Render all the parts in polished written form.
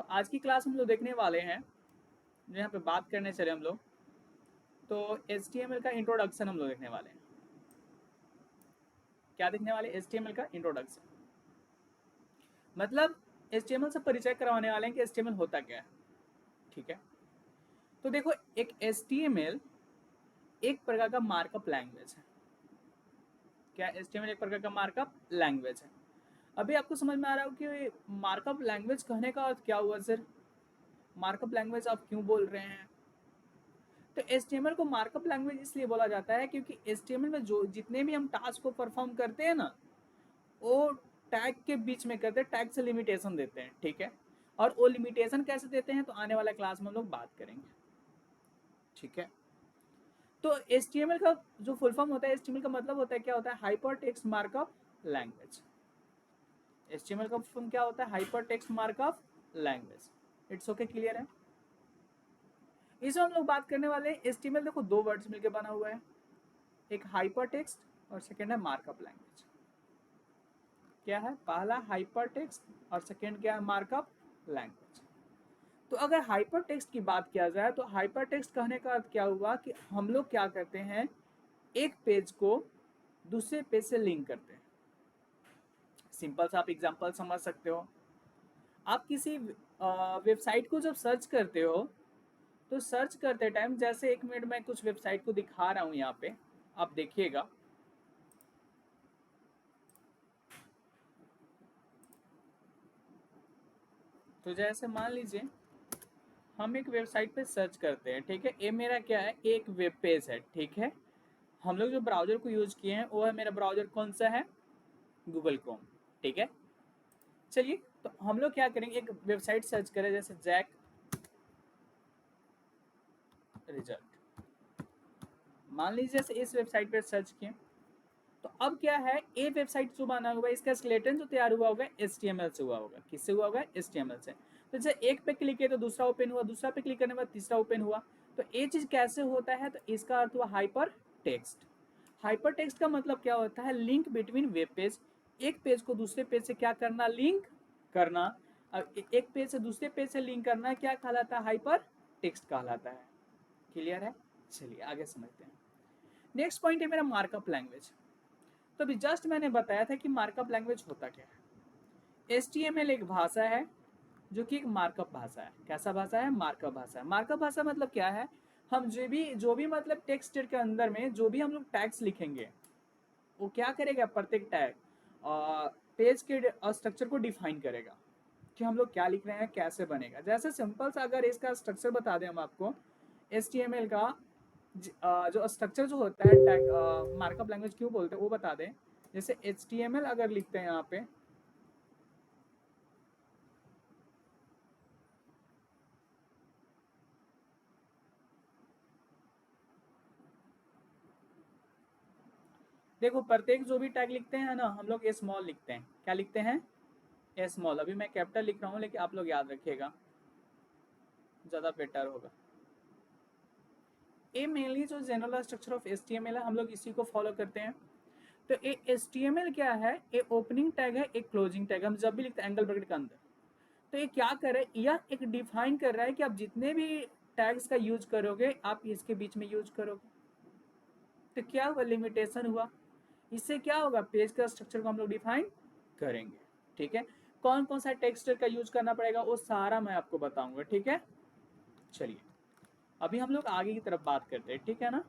आज की क्लास हम लोग देखने वाले हैं, जो यहाँ पे बात करने चले हम लोग, तो HTML का इंट्रोडक्शन हम लोग देखने वाले हैं। क्या देखने वाले? HTML का इंट्रोडक्शन, मतलब HTML से परिचय करवाने वाले हैं कि HTML होता क्या है। ठीक है, तो देखो, एक HTML एक प्रकार का मार्कअप लैंग्वेज है। क्या HTML एक प्रकार का मार्कअप लैंग्वेज है? अभी आपको समझ में आ रहा हो कि मार्कअप लैंग्वेज कहने का अर्थ क्या हुआ सर? मार्कअप लैंग्वेज आप क्यों बोल रहे हैं? तो HTML को मार्कअप लैंग्वेज इसलिए बोला जाता है क्योंकि HTML में जो जितने भी हम टास्क को परफॉर्म करते हैं ना, वो टैग के बीच में करते हैं, टैग से लिमिटेशन देते हैं। ठीक है, और वो लिमिटेशन कैसे देते हैं तो आने वाला क्लास में हम लोग बात करेंगे। ठीक है, तो HTML का जो फुल फॉर्म होता है, HTML का मतलब होता है, क्या होता है? Hyper text markup language. HTML का फुल क्या होता है? Hyper text markup language. It's okay, clear है? इसमें हम लोग बात करने वाले हैं HTML। देखो, दो वर्ड्स मिलकर बना हुआ है, एक हाइपर टेक्स्ट और सेकेंड है मार्कअप लैंग्वेज। क्या है? पहला हाइपर टेक्स्ट और सेकेंड क्या है? Markup language. तो अगर हाइपर टेक्स्ट की बात किया जाए तो हाइपर टेक्स्ट कहने का अर्थ क्या हुआ कि हम लोग क्या करते हैं, एक पेज को दूसरे पेज से लिंक करते हैं। सिंपल सा आप एग्जांपल समझ सकते हो। आप किसी वेबसाइट को जब सर्च करते हो, तो सर्च करते टाइम, जैसे एक मिनट में कुछ वेबसाइट को दिखा रहा हूं यहाँ पे, आप देखिएगा। तो जैसे मान लीजिए हम एक वेबसाइट पे सर्च करते हैं। ठीक है, ये मेरा क्या है? एक वेब पेज है। ठीक है, हम लोग जो ब्राउजर को यूज किए हैं वो है, मेरा ब्राउजर कौन सा है? Google Chrome. ठीक है, चलिए, तो हम लोग क्या करेंगे, एक वेबसाइट सर्च करें, जैसे जैक रिजल्ट। मान लीजिए जैसे इस वेबसाइट पर सर्च किए, तो अब क्या है, ये वेबसाइट जो बना हुआ है, इसका स्केलेटन जो तैयार हुआ होगा HTML से हुआ होगा। किससे हुआ होगा? HTML से। तो जैसे एक पे क्लिक किया तो दूसरा ओपन हुआ, दूसरा पे क्लिक करने के बाद तीसरा ओपन हुआ। तो ये चीज कैसे होता है? तो इसका अर्थ हुआ हाइपर टेक्स्ट। हाइपर टेक्स्ट का मतलब क्या होता है? Link between web page. एक पेज को दूसरे पेज से क्या करना? लिंक करना। अब एक पेज से दूसरे पेज से लिंक करना क्या कहलाता है? हाइपर टेक्स्ट कहलाता है। क्लियर है? चलिए आगे समझते हैं। नेक्स्ट पॉइंट है मेरा मार्कअप लैंग्वेज। तो अभी जस्ट मैंने बताया था कि मार्कअप लैंग्वेज होता क्या है। HTML एक भाषा है जो कि एक मार्कअप भाषा है। कैसा भाषा है? मार्कअप भाषा है। मार्कअप भाषा मतलब क्या है? हम जो भी मतलब टेक्स्ट के अंदर में जो भी हम लोग टैग्स लिखेंगे, वो क्या करेगा? प्रत्येक टैग पेज के स्ट्रक्चर को डिफाइन करेगा कि हम लोग क्या लिख रहे हैं, कैसे बनेगा। जैसे सिंपल सा अगर इसका स्ट्रक्चर बता दें हम आपको, HTML का जो स्ट्रक्चर जो होता है, टैग मार्कअप लैंग्वेज क्यों बोलते हैं वो बता दें। जैसे HTML अगर लिखते हैं यहाँ पे, देखो प्रत्येक जो भी टैग लिखते हैं ना, हम लोग ए स्मॉल लिखते हैं। क्या लिखते हैं? ए स्मॉल। अभी मैं कैपिटल लिख रहा हूँ, लेकिन आप लोग याद रखिएगा, ज़्यादा बेटर होगा। ये मेनली जो जनरल स्ट्रक्चर ऑफ HTML है, हम लोग इसी को फॉलो करते हैं। तो ये HTML क्या है? ये ओपनिंग टैग है, एक क्लोजिंग टैग। हम जब भी लिखते हैं एंगल ब्रैकेट के अंदर, तो ये क्या कर रहा है? यह एक डिफाइन कर रहा है कि आप जितने भी टैग्स का यूज करोगे, आप इसके बीच में यूज करोगे। तो क्या हुआ? लिमिटेशन हुआ। इससे क्या होगा? पेज का स्ट्रक्चर को हम लोग डिफाइन करेंगे। ठीक है, कौन कौन सा टेक्स्ट का यूज करना पड़ेगा वो सारा मैं आपको बताऊंगा। ठीक है, चलिए अभी हम लोग आगे की तरफ बात करते हैं। ठीक है ना?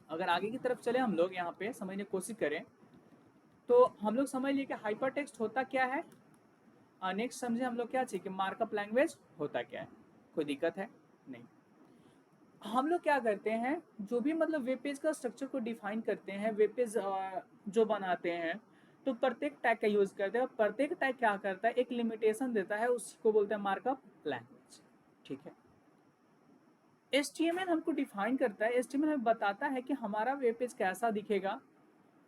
अगर आगे की तरफ चले हम लोग, यहाँ पे समझने की कोशिश करें, तो हम लोग समझ लिए कि हाइपर टेक्स्ट होता क्या है। नेक्स्ट समझे हम लोग क्या चाहिए कि मार्कअप लैंग्वेज होता क्या है। कोई दिक्कत है? नहीं। हम लोग क्या करते हैं, जो भी मतलब वेब पेज का स्ट्रक्चर को डिफाइन करते हैं, वेब पेज जो बनाते हैं, तो प्रत्येक टैग का यूज करते हैं। और प्रत्येक टैग क्या करता है? एक लिमिटेशन देता है, उसको बोलते हैं मार्कअप लैंग्वेज। ठीक है, HTML हमको डिफाइन करता है। HTML हमें बताता है कि हमारा वेब पेज कैसा दिखेगा,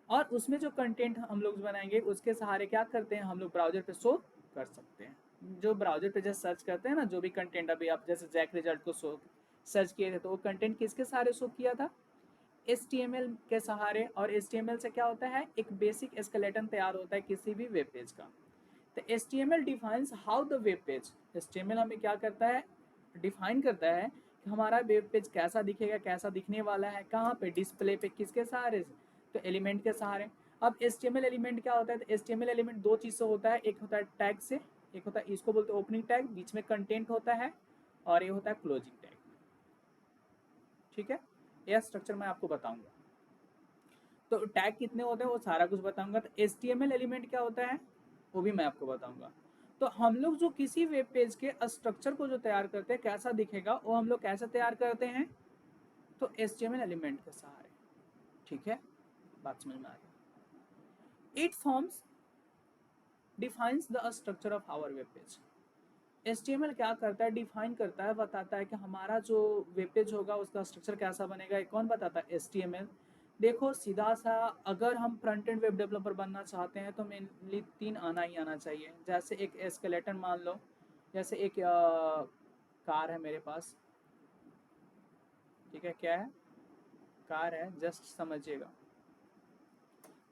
और उसमें जो कंटेंट हम लोग बनाएंगे उसके सहारे क्या करते हैं, हम लोग ब्राउजर पे शो कर सकते हैं। जो ब्राउजर पे जैसे सर्च करते हैं ना, जो भी कंटेंट, अभी आप जैसे जैक रिजल्ट को शो सर्च किए थे, तो वो कंटेंट किसके सहारे शो किया था? HTML के सहारे। और HTML से क्या होता है? एक बेसिक स्केलेटन तैयार होता है किसी भी वेब पेज का। तो HTML defines how the web page, HTML हमें क्या करता है, डिफाइन करता है कि हमारा वेब पेज कैसा दिखेगा, कैसा दिखने वाला है, कहाँ पे, डिस्प्ले पे, किसके सहारे से, तो एलिमेंट के सहारे। अब HTML एलिमेंट क्या होता है, तो HTML एलिमेंट दो चीज़ से होता है, एक होता है टैग से, एक होता है इसको बोलते हैं ओपनिंग टैग, बीच में कंटेंट होता है, और ये होता है क्लोजिंग टैग। ठीक है, यह स्ट्रक्चर मैं आपको बताऊंगा। तो टैग कितने होते हैं वो सारा कुछ बताऊंगा। तो HTML एलिमेंट क्या होता है वो भी मैं आपको बताऊंगा। तो हम लोग जो किसी वेब पेज के स्ट्रक्चर को जो तैयार करते हैं, कैसा दिखेगा, वो हम लोग कैसे तैयार करते हैं, तो HTML एलिमेंट के सहारे। ठीक है, बात समझ में आ गई। It forms defines the structure of our web page. HTML क्या करता है, डिफाइन करता है, बताता है कि हमारा जो वेब पेज होगा उसका स्ट्रक्चर कैसा बनेगा। ये कौन बताता है, HTML। देखो सीधा सा, अगर हम फ्रंट एंड वेब डेवलपर बनना चाहते हैं तो मेनली 3 आना ही आना चाहिए। जैसे एक एस्केलेटन मान लो, जैसे एक कार है मेरे पास, ठीक है, क्या है, कार है, जस्ट समझिएगा।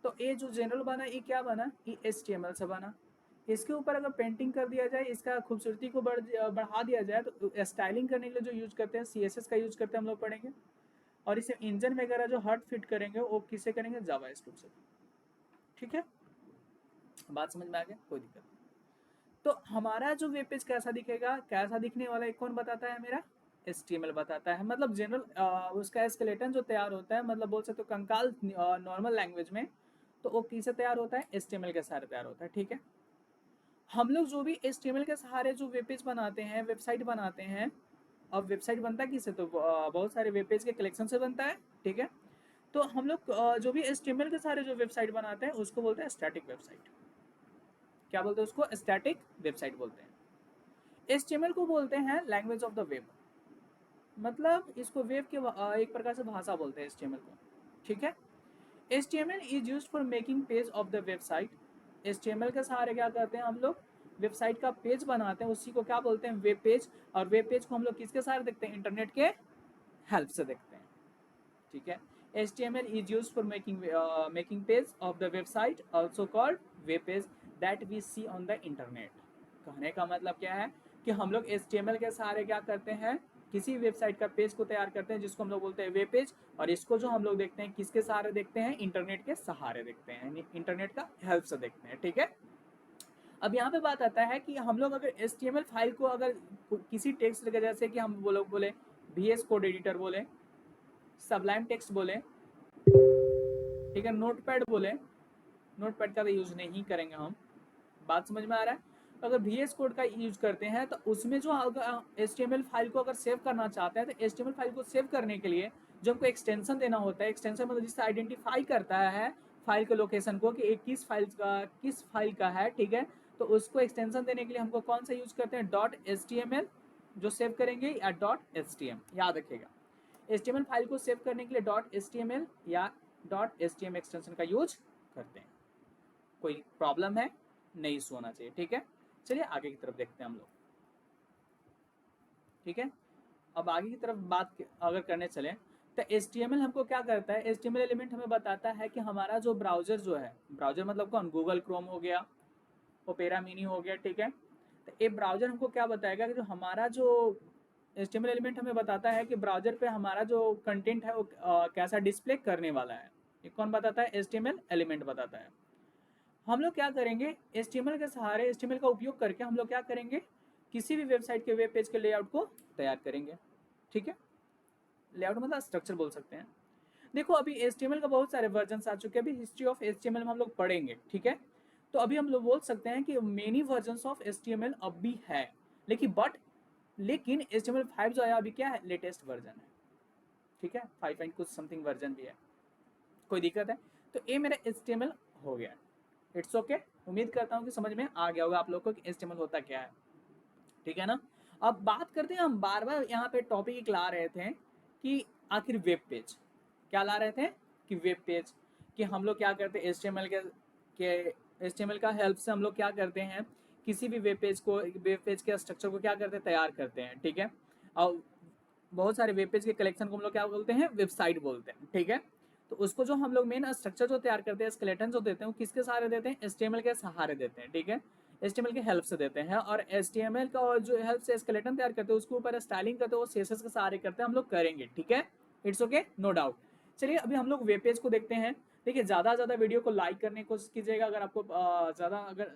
तो ये जो जनरल बना, ये क्या बना, ये HTML से बना। इसके ऊपर अगर पेंटिंग कर दिया जाए, इसका खूबसूरती को बढ़ा दिया जाए, तो स्टाइलिंग करने के लिए जो यूज करते हैं CSS का यूज करते हैं, हम लोग पढ़ेंगे। और इसे इंजन वगैरह जो हर्ट फिट करेंगे वो किससे करेंगे, जावा स्क्रिप्ट से। ठीक है, बात समझ में आ गया, कोई दिक्कत नहीं। तो हमारा जो वेब पेज कैसा दिखेगा, कैसा दिखने वाला है, कौन बताता है, मेरा HTML बताता है। मतलब जनरल उसका स्केलेटन जो तैयार होता है, मतलब बोल सकते हो कंकाल नॉर्मल लैंग्वेज में, तो वो किससे तैयार होता है, HTML के सहारे तैयार होता है। ठीक है, हम लोग जो भी HTML के सहारे जो वेब पेज बनाते हैं, वेबसाइट बनाते हैं। अब वेबसाइट बनता है किससे, तो बहुत सारे वेब पेज के कलेक्शन से बनता है। ठीक है, तो हम लोग जो भी HTML के सहारे जो वेबसाइट बनाते हैं उसको बोलते हैं स्टैटिक वेबसाइट। क्या बोलते हैं उसको, स्टैटिक वेबसाइट बोलते हैं। HTML को बोलते हैं लैंग्वेज ऑफ द वेब, मतलब इसको वेब के एक प्रकार से भाषा बोलते हैं HTML को। ठीक है, HTML is used for making page of the website. HTML के सहारे क्या करते हैं हम लोग, वेबसाइट का पेज बनाते हैं, उसी को क्या बोलते हैं, वेब पेज। और वेब पेज को हम लोग किसके सहारे देखते हैं, इंटरनेट के हेल्प से देखते हैं। ठीक है, HTML is used for making page of the website, also called web page that we see on the internet। कहने का मतलब क्या है कि हम लोग HTML के सहारे क्या करते हैं, किसी वेबसाइट का पेज को तैयार करते हैं, जिसको हम लोग बोलते हैं वेब पेज। और इसको जो हम लोग देखते हैं किसके सहारे देखते हैं, इंटरनेट के सहारे देखते हैं, इंटरनेट का हेल्प से देखते हैं। ठीक है, अब यहाँ पे बात आता है कि हम लोग अगर HTML फाइल को अगर किसी टेक्स्ट के, जैसे कि हम लोग बोले VS कोड एडिटर बोले, सबलाइम टेक्स्ट बोले, ठीक है, नोटपैड बोले, नोटपैड का तो यूज नहीं करेंगे हम, बात समझ में आ रहा है। तो अगर VS कोड का यूज करते हैं तो उसमें जो HTML फाइल को अगर सेव करना चाहते हैं, तो HTML फाइल को सेव करने के लिए जो हमको एक्सटेंशन देना होता है, एक्सटेंशन मतलब जिससे आइडेंटिफाई करता है फाइल के लोकेशन को कि एक किस फाइल का है। ठीक है, तो उसको एक्सटेंशन देने के लिए हमको कौन सा यूज करते हैं, .html जो सेव करेंगे, या .htm, याद रखिएगा। HTML फाइल को सेव करने के लिए .html या .htm एक्सटेंशन का यूज करते हैं। कोई प्रॉब्लम है, नहीं इशू होना चाहिए। ठीक है, चलिए आगे की तरफ देखते हैं हम लोग। ठीक है, अब आगे की तरफ बात अगर करने चले, तो HTML हमको क्या करता है, HTML एलिमेंट हमें बताता है कि हमारा जो ब्राउजर जो है, ब्राउजर मतलब कौन, गूगल क्रोम हो गया, ओपेरा मिनी हो गया। ठीक है, तो ये ब्राउजर हमको क्या बताएगा कि जो हमारा जो HTML एलिमेंट हमें बताता है कि ब्राउजर पे हमारा जो कंटेंट है वो कैसा डिस्प्ले करने वाला है। ये कौन बताता है, HTML एलिमेंट बताता है। हम लोग क्या करेंगे, HTML के सहारे, HTML का उपयोग करके हम लोग क्या करेंगे, किसी भी वेबसाइट के वेब पेज के लेआउट को तैयार करेंगे। ठीक है, लेआउट मतलब स्ट्रक्चर बोल सकते हैं। देखो अभी HTML का बहुत सारे वर्जन आ चुके हैं, अभी हिस्ट्री ऑफ HTML में हम लोग पढ़ेंगे। ठीक है, तो अभी हम लोग बोल सकते हैं कि मेनी वर्जन ऑफ HTML अब भी है, लेकिन HTML5 जो है अभी क्या है, लेटेस्ट वर्जन है। ठीक है, 5 कुछ समथिंग वर्जन भी है, कोई दिक्कत है। तो ये मेरा HTML हो गया, इट्स ओके। उम्मीद करता हूँ कि समझ में आ गया होगा आप लोग को कि HTML होता क्या है। ठीक है ना, अब बात करते हैं, हम बार बार यहाँ पे टॉपिक ला रहे थे कि आखिर वेब पेज क्या ला रहे थे, कि वेब पेज, कि हम लोग क्या करते हैं HTML का हेल्प से हम लोग क्या करते हैं, किसी भी वेब पेज के स्ट्रक्चर को क्या करते हैं, तैयार करते हैं। ठीक है, और बहुत सारे वेब पेज के कलेक्शन को हम लोग क्या बोलते हैं, वेबसाइट बोलते हैं। ठीक है, तो उसको जो हम लोग मेन स्ट्रक्चर जो तैयार करते हैं, स्केलेटन जो देते हैं, वो किसके सहारे देते हैं, HTML के सहारे देते हैं। ठीक है, HTML की हेल्प से देते हैं, और HTML का और जो हेल्प से स्केलेटन तैयार करते हैं उसके ऊपर स्टाइलिंग करते हैं, वो CSS के सहारे करते हैं, हम लोग करेंगे, ठीक है, इट्स ओके, नो डाउट। चलिए अभी हम लोग वेब पेज को देखते हैं। देखिए ज़्यादा से ज़्यादा वीडियो को लाइक करने की कोशिश कीजिएगा, अगर आपको ज़्यादा अगर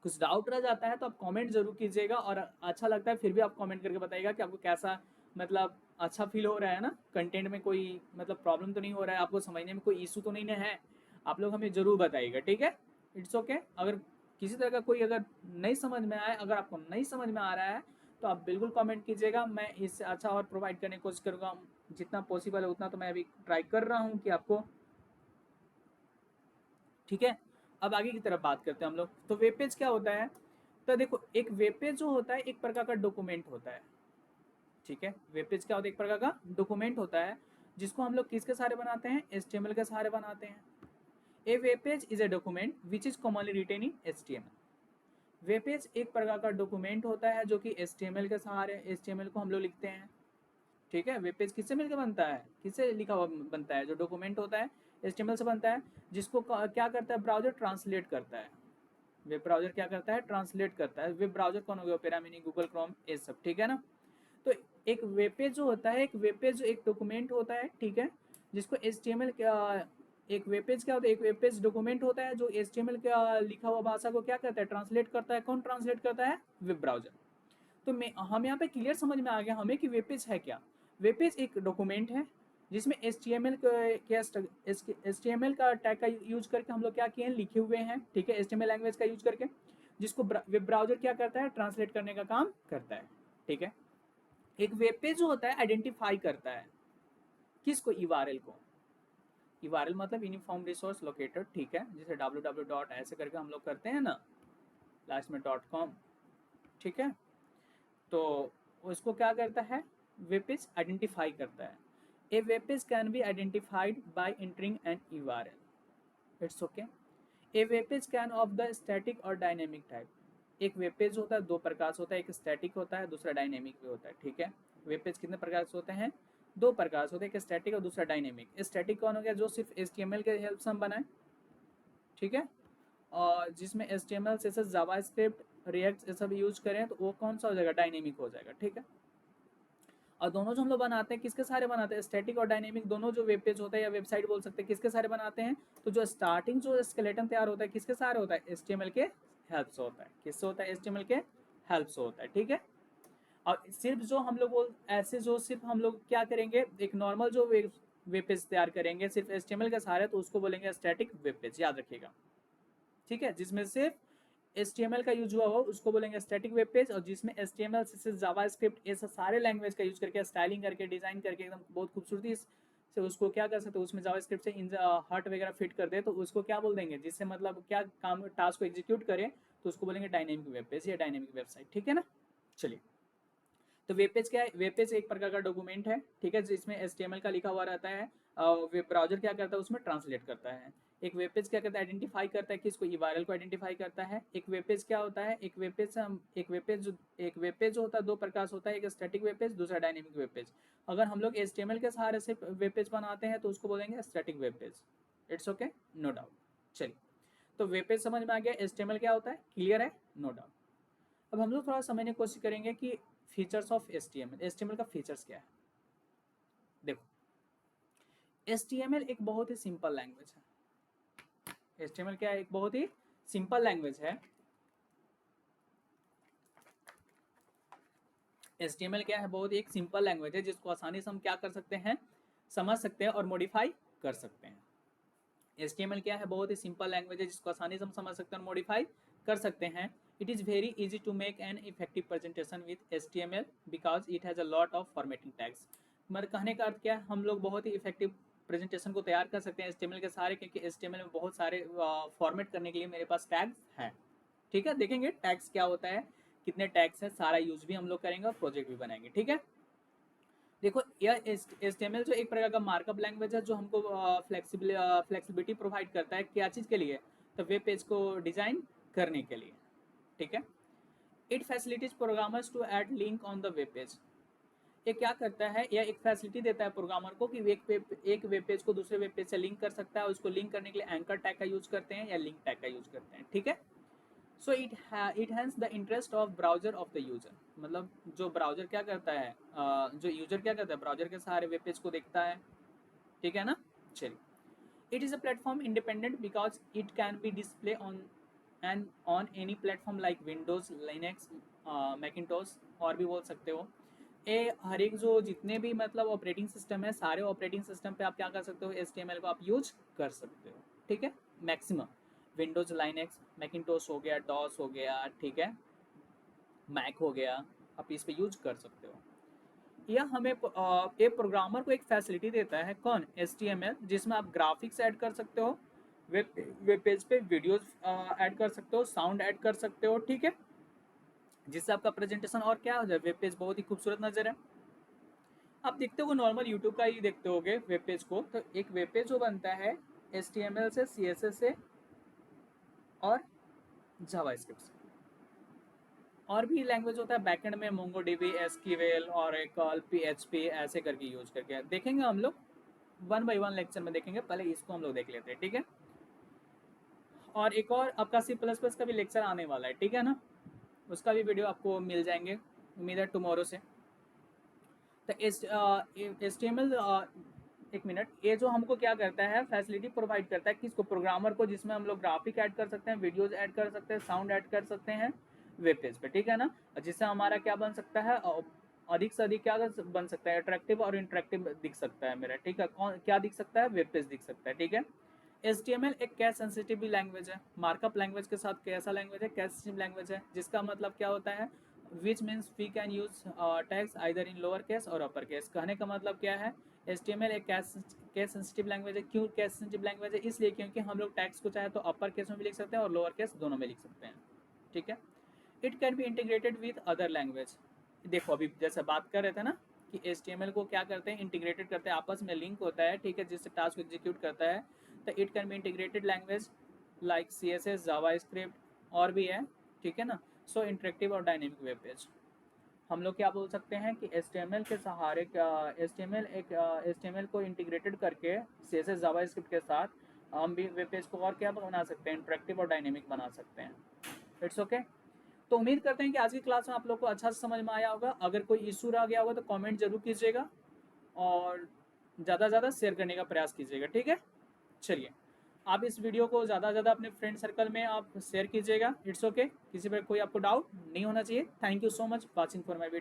कुछ डाउट रह जाता है तो आप कमेंट जरूर कीजिएगा, और अच्छा लगता है फिर भी आप कमेंट करके बताइएगा कि आपको कैसा मतलब अच्छा फील हो रहा है ना, कंटेंट में कोई मतलब प्रॉब्लम तो नहीं हो रहा है, आपको समझने में कोई इशू तो नहीं ना है, आप लोग हमें जरूर बताइएगा, ठीक है, इट्स ओके। अगर किसी तरह का कोई अगर नहीं समझ में आए, अगर आपको नहीं समझ में आ रहा है तो आप बिल्कुल कमेंट कीजिएगा, मैं इससे अच्छा और प्रोवाइड करने की कोशिश करूँगा, जितना पॉसिबल है उतना तो मैं अभी ट्राई कर रहा हूँ कि आपको, ठीक है। अब आगे की तरफ बात करते हैं हम लोग। तो वेब पेज क्या होता है, तो देखो एक वेब पेज जो होता है एक प्रकार का डॉक्यूमेंट होता है, ठीक है। वेब पेज क्या होता है, एक प्रकार का डॉक्यूमेंट होता है, जिसको हम लोग किसके सहारे बनाते हैं, HTML के सहारे बनाते हैं। A web page is a document which is commonly written in HTML। Web page एक प्रकार का डॉक्यूमेंट होता है जो कि HTML के सहारे, HTML को हम लोग लिखते हैं, ठीक है। वेब पेज किससे मिलकर बनता है, किससे लिखा हुआ बनता है, जो डॉक्यूमेंट होता है HTML से बनता है, जिसको क्या करता है, ब्राउजर ट्रांसलेट करता है। वेब ब्राउजर क्या करता है, ट्रांसलेट करता है। वेब ब्राउजर कौन हो गया, ओपेरा मिनी, गूगल क्रोम, ये सब, ठीक है ना। तो एक वेब पेज जो होता है, एक वेब पेज एक डॉक्यूमेंट होता है, ठीक है, जिसको HTML का, एक वेब पेज क्या होता है, एक वेब पेज डॉक्यूमेंट होता है जो HTML का लिखा हुआ भाषा को क्या करता है, ट्रांसलेट करता है। कौन ट्रांसलेट करता है, वेब ब्राउजर। तो हम यहाँ पे क्लियर समझ में आ गया हमें कि वेब पेज है क्या। वेब पेज एक डॉक्यूमेंट है जिसमें HTML का टैग का यूज करके हम लोग क्या किए हैं, लिखे हुए हैं, ठीक है, HTML लैंग्वेज का यूज करके, जिसको वेब ब्राउजर क्या करता है, ट्रांसलेट करने का काम करता है, ठीक है। एक वेब पेज जो होता है आइडेंटिफाई करता है किसको, URL को। URL मतलब यूनिफॉर्म रिसोर्स लोकेटर, ठीक है, जैसे www डॉट ऐसे करके हम लोग करते हैं ना, लास्ट में .com, ठीक है। तो उसको क्या करता है, वेब पेज आइडेंटिफाई करता है। A web page can be identified by entering an URL, it's okay. A web page can of the static और डायनेमिक टाइप। एक वेब पेज होता है दो प्रकार से होता है, एक स्टैटिक होता है, दूसरा डायनेमिक भी होता है, ठीक है। वेब पेज कितने प्रकार से होते हैं, दो प्रकार से होते हैं, एक स्टैटिक और दूसरा डायनेमिक। स्टैटिक कौन हो गया, जो सिर्फ HTML के हेल्प से हम बनाए, ठीक है, और जिसमें HTML से जावा स्क्रिप्ट, रिएक्ट ये सब यूज करें तो वो कौन सा हो जाएगा, डायनेमिक हो जाएगा, ठीक है। और दोनों जो हम लोग बनाते हैं किसके सारे बनाते हैं, स्टैटिक और डायनेमिक दोनों जो वेब पेज होता है या वेबसाइट बोल सकते हैं, किसके सारे बनाते हैं। तो जो स्टार्टिंग जो स्केलेटन तैयार होता है किसके सारे होता है, HTML के हेल्प से होता है। किससे होता है, HTML के हेल्प से होता है, ठीक है। और सिर्फ जो हम लोग ऐसे जो सिर्फ हम लोग क्या करेंगे, एक नॉर्मल जो वेब पेज तैयार करेंगे सिर्फ HTML के सहारे, तो उसको बोलेंगे स्टैटिक वेब पेज, याद रखिएगा, ठीक है। जिसमें सिर्फ HTML का यूज हुआ हो उसको बोलेंगे स्टैटिक वेब पेज, और जिसमें HTML CSS जावा स्क्रिप्ट ये सारे लैंग्वेज का यूज करके स्टाइलिंग करके डिजाइन करके एकदम बहुत खूबसूरती से उसको क्या कर सकते हो, उसमें जावा स्क्रिप्ट से इन हार्ट वगैरह फिट कर दे तो उसको क्या बोल देंगे, जिससे मतलब क्या काम टास्क को एग्जीक्यूट करे, तो उसको बोलेंगे डायनेमिक वेब पेज या डायनेमिक वेबसाइट, ठीक है ना। चलिए, तो वेब पेज क्या है, वेब पेज एक प्रकार का डॉक्यूमेंट है, ठीक है, जिसमें HTML का लिखा हुआ रहता है, वेब ब्राउजर क्या करता है, उसमें ट्रांसलेट करता है। एक वेब पेज क्या करता है, आइडेंटिफाई करता है किसको, URL को आइडेंटिफाई करता है। एक वेब पेज क्या होता है, एक वेब पेज से हम एक वेब पेज जो होता है दो प्रकार से होता है, एक स्टैटिक वेब पेज, दूसरा डायनेमिक वेब पेज। अगर हम लोग HTML के सहारे से वेब पेज बनाते हैं तो उसको बोलेंगे static web page, it's okay, no doubt. चलिए, तो वेब पेज समझ में आ गया, HTML क्या होता है, क्लियर है, नो डाउट। अब हम लोग थोड़ा समझने की कोशिश करेंगे कि फीचर्स ऑफ HTML का फीचर्स क्या है। देखो, HTML एक बहुत ही सिंपल लैंग्वेज है। HTML क्या है, एक बहुत ही सिंपल लैंग्वेज है। HTML क्या है, बहुत ही एक सिंपल लैंग्वेज है जिसको आसानी से हम क्या कर सकते हैं, समझ सकते हैं और मॉडिफाई कर सकते हैं। HTML क्या है, बहुत ही सिंपल लैंग्वेज है जिसको आसानी से हम समझ सकते हैं और मॉडिफाई कर सकते हैं। It is very easy to make an effective presentation with HTML because it has a lot of formatting tags. मतलब कहने का अर्थ क्या है, हम लोग बहुत ही इफेक्टिव प्रेजेंटेशन को तैयार कर सकते हैं HTML के सारे, क्योंकि HTML में बहुत सारे फॉर्मेट करने के लिए मेरे पास टैग्स हैं, ठीक है। देखेंगे टैग्स क्या होता है, कितने टैग्स हैं, सारा यूज भी हम लोग करेंगे और प्रोजेक्ट भी बनाएंगे, ठीक है। देखो, यह HTML जो एक प्रकार का मार्कअप लैंग्वेज है जो हमको फ्लेक्सिबिलिटी प्रोवाइड करता है, क्या चीज़ के लिए, तो वेब पेज को डिजाइन करने के लिए, ठीक है। It facilitates programmers to add link on the web page. ये क्या करता है, यह एक फैसिलिटी देता है प्रोग्रामर को कि एक वेब पेज को दूसरे वेब पेज से लिंक कर सकता है। उसको लिंक करने के लिए एंकर टैग का यूज करते हैं या लिंक टैग का यूज करते हैं, ठीक है। So it has the interest of browser of the user, मतलब जो ब्राउजर क्या करता है, जो यूजर क्या करता है, ब्राउजर के सहारे वेब पेज को देखता है, ठीक है ना। चलिए, it is a platform independent because it can be display on and on any platform like Windows, Linux, Macintosh, और भी बोल सकते हो। ये हर एक जो जितने भी मतलब ऑपरेटिंग सिस्टम है, सारे ऑपरेटिंग सिस्टम पे आप क्या कर सकते हो, HTML को आप यूज कर सकते हो, ठीक है। मैक्सिमम विंडोज, लाइनेक्स, मैकिंटोश हो गया, डॉस हो गया, ठीक है, मैक हो गया, आप इस पे यूज कर सकते हो। यह हमें एक प्रोग्रामर को एक फैसिलिटी देता है, कौन, HTML, जिसमें आप ग्राफिक्स ऐड कर सकते हो, वेब पेज पे वीडियोस ऐड कर सकते हो, साउंड ऐड कर सकते हो, ठीक है, जिससे आपका प्रेजेंटेशन और क्या हो जाए, वेब पेज बहुत ही खूबसूरत नजर है। आप देखते हो नॉर्मल यूट्यूब का ही देखते होगे वेब पेज को, तो एक वेब पेज जो बनता है HTML से, CSS से और जावास्क्रिप्ट से, और भी लैंग्वेज होता है बैकएंड में, मोंगोडीबी, SQL, ओरेकल, PHP, ऐसे करके यूज करके देखेंगे हम लोग, वन बाई वन लेक्चर में देखेंगे, पहले इसको हम लोग देख लेते हैं, ठीक है। और एक और आपका C++ का भी लेक्चर आने वाला है, ठीक है ना, उसका भी वीडियो आपको मिल जाएंगे, उम्मीद है टुमारो से। तो HTML, एक मिनट, ये जो हमको क्या करता है, फैसिलिटी प्रोवाइड करता है किसको, प्रोग्रामर को, जिसमें हम लोग ग्राफिक ऐड कर सकते हैं, वीडियोज ऐड कर सकते हैं, साउंड ऐड कर सकते हैं वेब पेज पे, ठीक है ना। जिससे हमारा क्या बन सकता है, अधिक से अधिक क्या बन सकता है, अट्रैक्टिव और इंटरेक्टिव दिख सकता है मेरा, ठीक है। कौन क्या दिख सकता है, वेब पेज दिख सकता है, ठीक है। HTML एक कैश सेंसिटिव लैंग्वेज है, मार्कअप लैंग्वेज के साथ कैसा लैंग्वेज है, कैश सेंसिटिव लैंग्वेज है, जिसका मतलब क्या होता है, which means we can use tags either in lower case और अपर केस। कहने का मतलब क्या है, HTML एक कैश सेंसिटिव लैंग्वेज है। क्यों कैश सेंसिटिव लैंग्वेज है, इसलिए क्योंकि हम लोग टैग्स को चाहे तो अपर केस में भी लिख सकते हैं और लोअर केस दोनों में लिख सकते हैं, ठीक है। It can be integrated with other language. देखो अभी जैसे बात कर रहे थे ना कि HTML को क्या करते हैं, इंटीग्रेटेड करते हैं, आपस में लिंक होता है, ठीक है, जिससे टास्क एग्जीक्यूट करता है। तो it can be integrated language like CSS, JavaScript और भी है, ठीक है ना। सो इंटरेक्टिव और डायनेमिक वेब पेज, हम लोग क्या बोल सकते हैं कि HTML के सहारे HTML को इंटीग्रेटेड करके CSS, जावास्क्रिप्ट के साथ हम भी वेब पेज को और क्या बना सकते हैं, इंटरेक्टिव और डायनेमिक बना सकते हैं। It's okay. तो उम्मीद करते हैं कि आज की क्लास में आप लोग को अच्छा से समझ में आया होगा। अगर कोई इशू रह गया होगा तो कमेंट जरूर कीजिएगा और ज़्यादा से ज़्यादा शेयर करने का प्रयास कीजिएगा, ठीक है। चलिए, आप इस वीडियो को ज़्यादा से ज़्यादा अपने फ्रेंड सर्कल में आप शेयर कीजिएगा। इट्स ओके, किसी पर कोई आपको डाउट नहीं होना चाहिए। Thank you so much watching for my video.